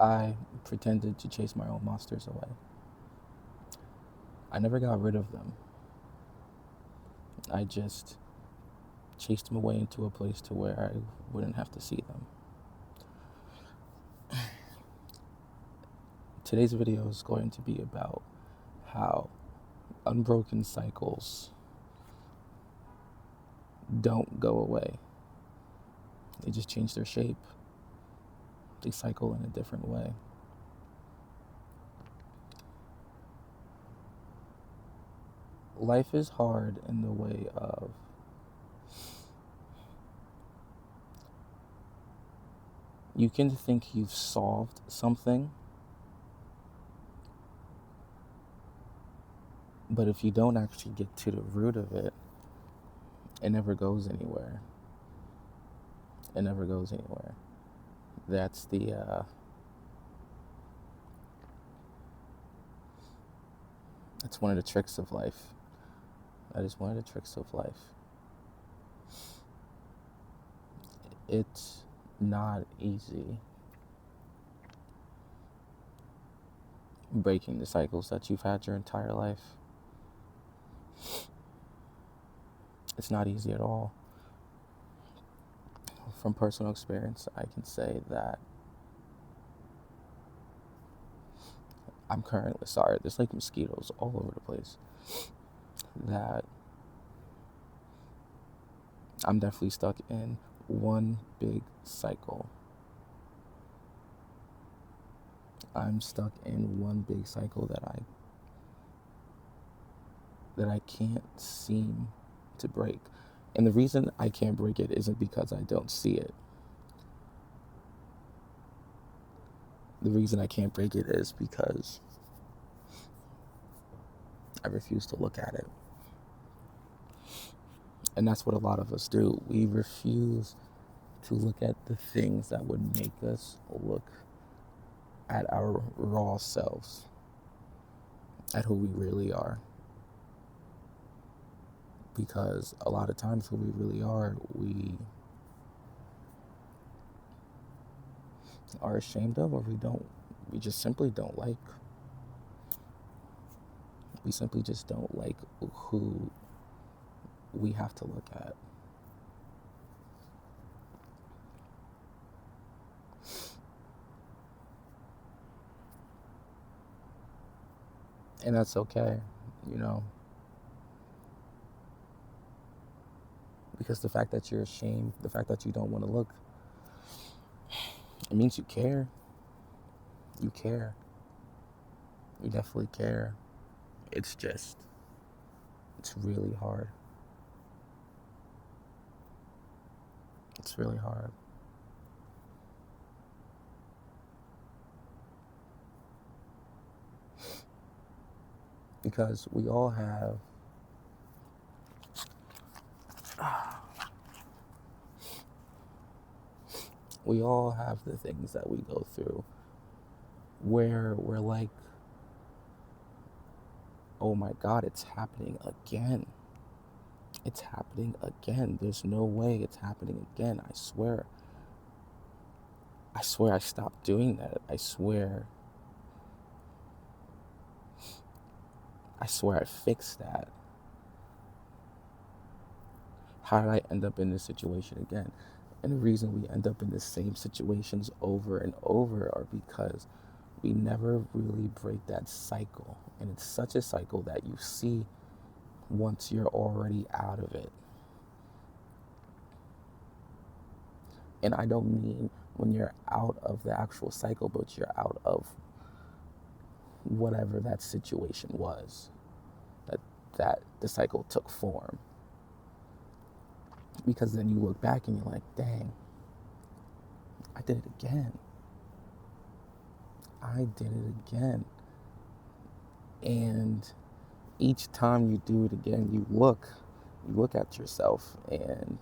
I pretended to chase my own monsters away. I never got rid of them. I just chased them away into a place to where I wouldn't have to see them. Today's video is going to be about how unbroken cycles don't go away. They just change their shape. They cycle in a different way. Life is hard in the way of you can think you've solved something, but if you don't actually get to the root of it, it never goes anywhere. It never goes anywhere. That's that's one of the tricks of life. That is one of the tricks of life. It's not easy breaking the cycles that you've had your entire life. It's not easy at all. From personal experience, I can say that I'm currently, sorry, there's like mosquitoes all over the place, that I'm definitely stuck in one big cycle. I'm stuck in one big cycle that I can't seem to break. And the reason I can't break it isn't because I don't see it. The reason I can't break it is because I refuse to look at it. And that's what a lot of us do. We refuse to look at the things that would make us look at our raw selves, at who we really are. Because a lot of times who we really are, we are ashamed of, or we just simply don't like. We simply just don't like who we have to look at. And that's okay, you know, because the fact that you're ashamed, the fact that you don't want to look, it means you care. You care. You definitely care. It's really hard. It's really hard. Because we all have the things that we go through where we're like, oh my God, it's happening again. It's happening again. There's no way it's happening again. I swear I stopped doing that. I swear I fixed that. How did I end up in this situation again? And the reason we end up in the same situations over and over are because we never really break that cycle. And it's such a cycle that you see once you're already out of it. And I don't mean when you're out of the actual cycle, but you're out of whatever that situation was, that the cycle took form. Because then you look back and you're like, dang, I did it again. I did it again. And each time you do it again, you look at yourself and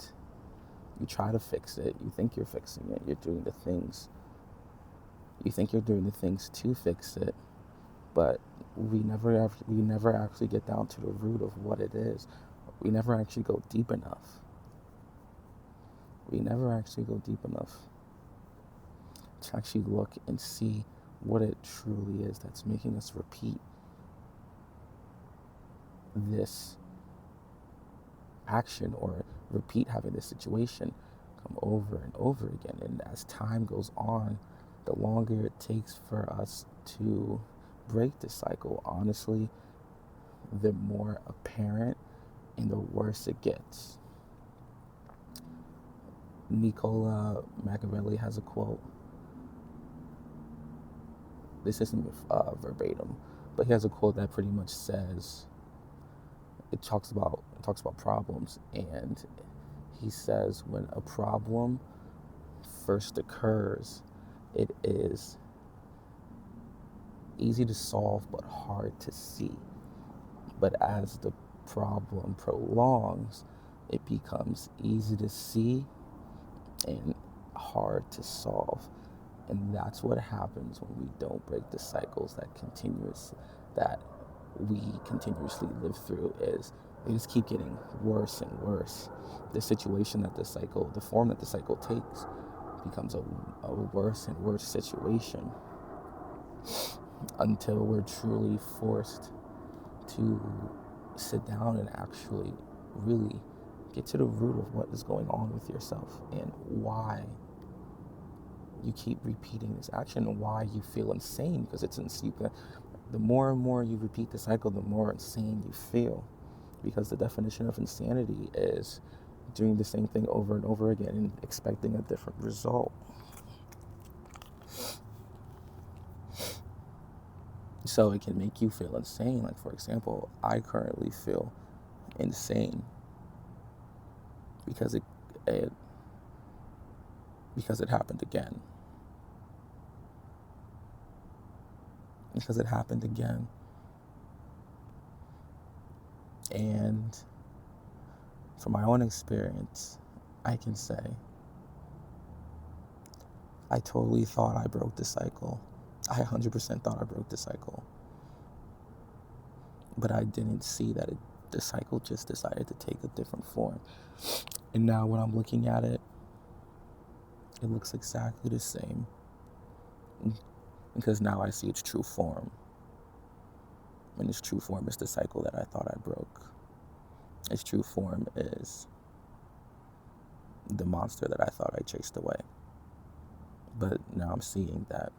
you try to fix it. You think you're fixing it. You're doing the things. You think you're doing the things to fix it, but we never actually get down to the root of what it is. We never actually go deep enough. We never actually go deep enough. to actually look and see what it truly is that's making us repeat this action or repeat having this situation come over and over again. And as time goes on, the longer it takes for us to break the cycle, honestly, the more apparent and the worse it gets. Nicola Machiavelli has a quote. This isn't verbatim, but he has a quote that pretty much says, it talks about problems, and he says when a problem first occurs, it is easy to solve but hard to see. But as the problem prolongs, it becomes easy to see and hard to solve. And that's what happens when we don't break the cycles that we continuously live through. Is they just keep getting worse and worse. The situation that the form that the cycle takes becomes a worse and worse situation until we're truly forced to sit down and actually really get to the root of what is going on with yourself and why you keep repeating this action and why you feel insane, because it's insane. The more and more you repeat the cycle, the more insane you feel, because the definition of insanity is doing the same thing over and over again and expecting a different result. So it can make you feel insane. Like, for example, I currently feel insane because it happened again. Because it happened again. And from my own experience, I can say I totally thought I broke the cycle. I 100% thought I broke the cycle. But I didn't see that the cycle just decided to take a different form. And now when I'm looking at it, it looks exactly the same. Because now I see its true form. And its true form is the cycle that I thought I broke. Its true form is the monster that I thought I chased away. But now I'm seeing that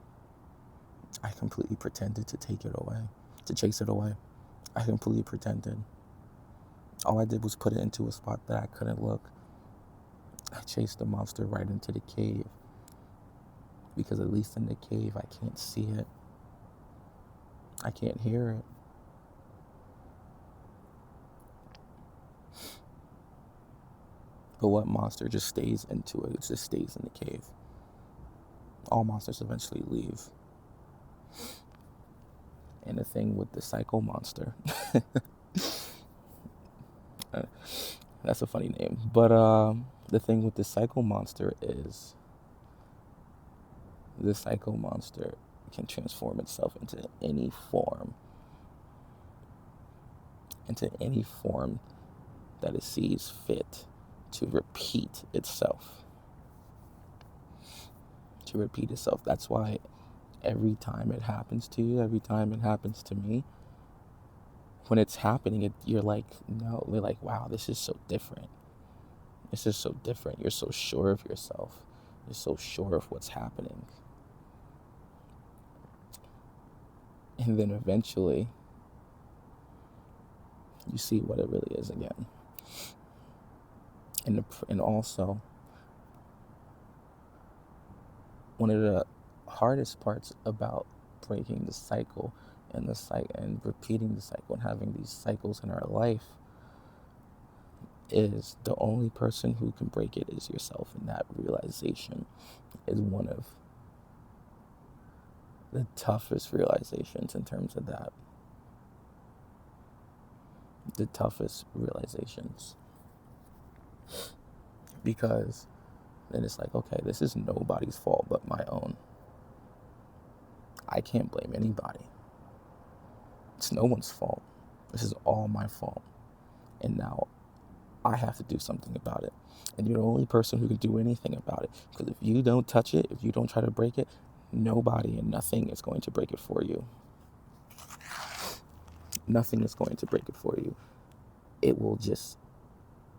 I completely pretended to take it away, to chase it away. I completely pretended. All I did was put it into a spot that I couldn't look. I chased the monster right into the cave. Because at least in the cave, I can't see it. I can't hear it. But what monster just stays into it? It just stays in the cave. All monsters eventually leave. And the thing with the Psycho Monster, that's a funny name. But the thing with the Psycho Monster is the Psycho Monster can transform itself into any form that it sees fit to repeat itself. That's why every time it happens to you, every time it happens to me, when it's happening, you're like, no, we're like, wow, this is so different. This is so different. You're so sure of yourself. You're so sure of what's happening. And then eventually, you see what it really is again. And also, one of the hardest parts about breaking the cycle and repeating the cycle and having these cycles in our life is the only person who can break it is yourself. And that realization is one of the toughest realizations in terms of that. The toughest realizations. Because then it's like, okay, this is nobody's fault but my own. I can't blame anybody. It's no one's fault. This is all my fault. And now I have to do something about it. And you're the only person who can do anything about it. Because if you don't touch it, if you don't try to break it, nobody and nothing is going to break it for you. Nothing is going to break it for you. It will just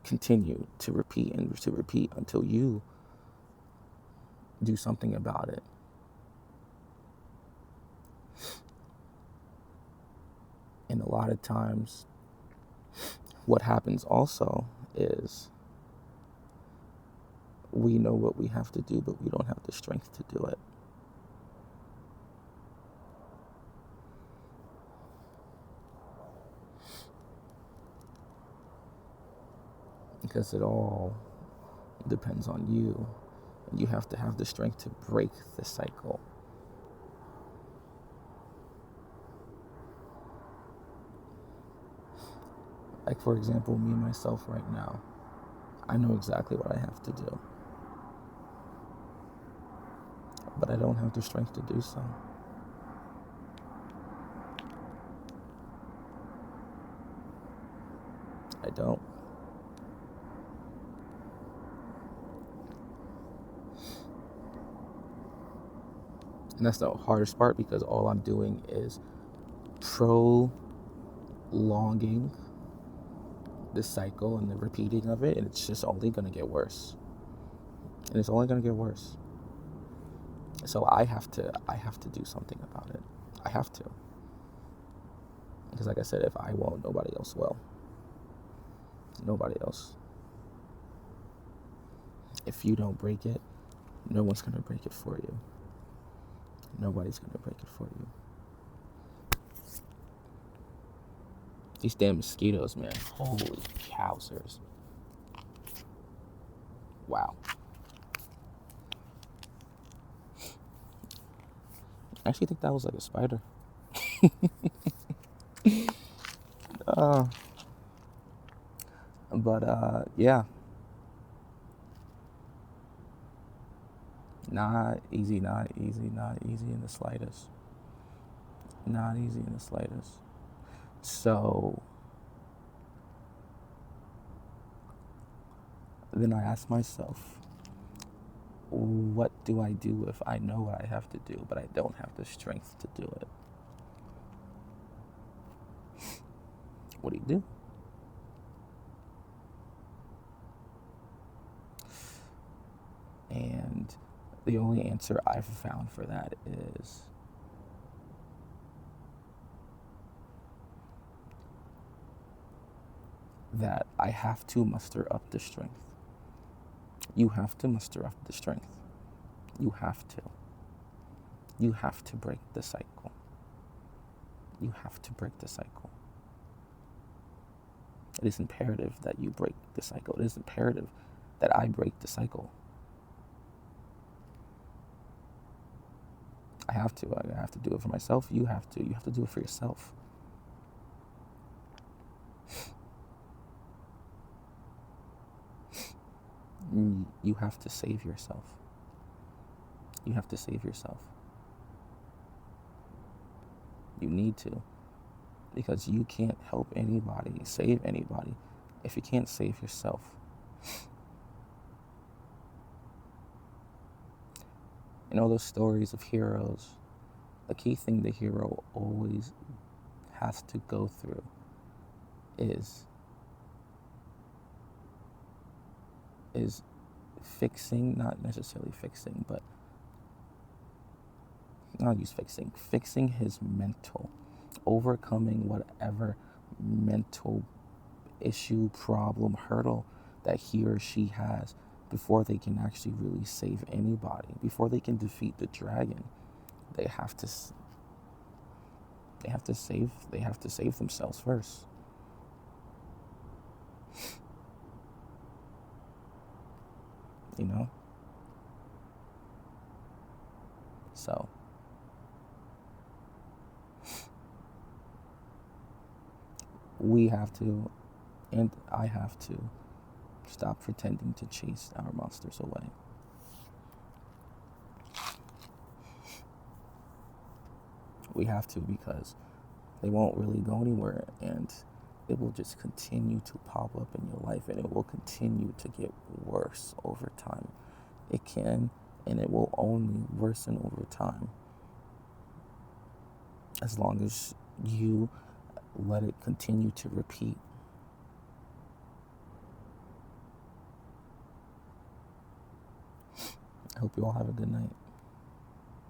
continue to repeat and to repeat until you do something about it. And a lot of times, what happens also is we know what we have to do, but we don't have the strength to do it. Because it all depends on you. And you have to have the strength to break the cycle. Like, for example, me, myself, right now, I know exactly what I have to do. But I don't have the strength to do so. I don't. And that's the hardest part, because all I'm doing is prolonging the cycle and the repeating of it, and it's just only going to get worse. And it's only going to get worse. So I have to do something about it. I have to. Because like I said, if I won't, nobody else will. Nobody else. If you don't break it, no one's going to break it for you. Nobody's going to break it for you. These damn mosquitoes, man. Holy cowsers. Wow. I actually think that was like a spider. Yeah. Not easy in the slightest. Not easy in the slightest. So then I ask myself, what do I do if I know what I have to do, but I don't have the strength to do it? What do you do? And the only answer I've found for that is that I have to muster up the strength. You have to muster up the strength. You have to. You have to break the cycle. You have to break the cycle. It is imperative that you break the cycle. It is imperative that I break the cycle. I have to. I have to do it for myself. You have to. You have to do it for yourself. You have to save yourself. You have to save yourself. You need to. Because you can't help anybody, save anybody, if you can't save yourself. In all those stories of heroes, the key thing the hero always has to go through is fixing, not necessarily fixing, but not use fixing his mental, overcoming whatever mental issue, problem, hurdle that he or she has before they can actually really save anybody, before they can defeat the dragon. They have to save themselves first. You know? So we have to, and I have to, stop pretending to chase our monsters away. We have to, because they won't really go anywhere, and it will just continue to pop up in your life, and it will continue to get worse over time. It can, and it will only worsen over time as long as you let it continue to repeat. I hope you all have a good night.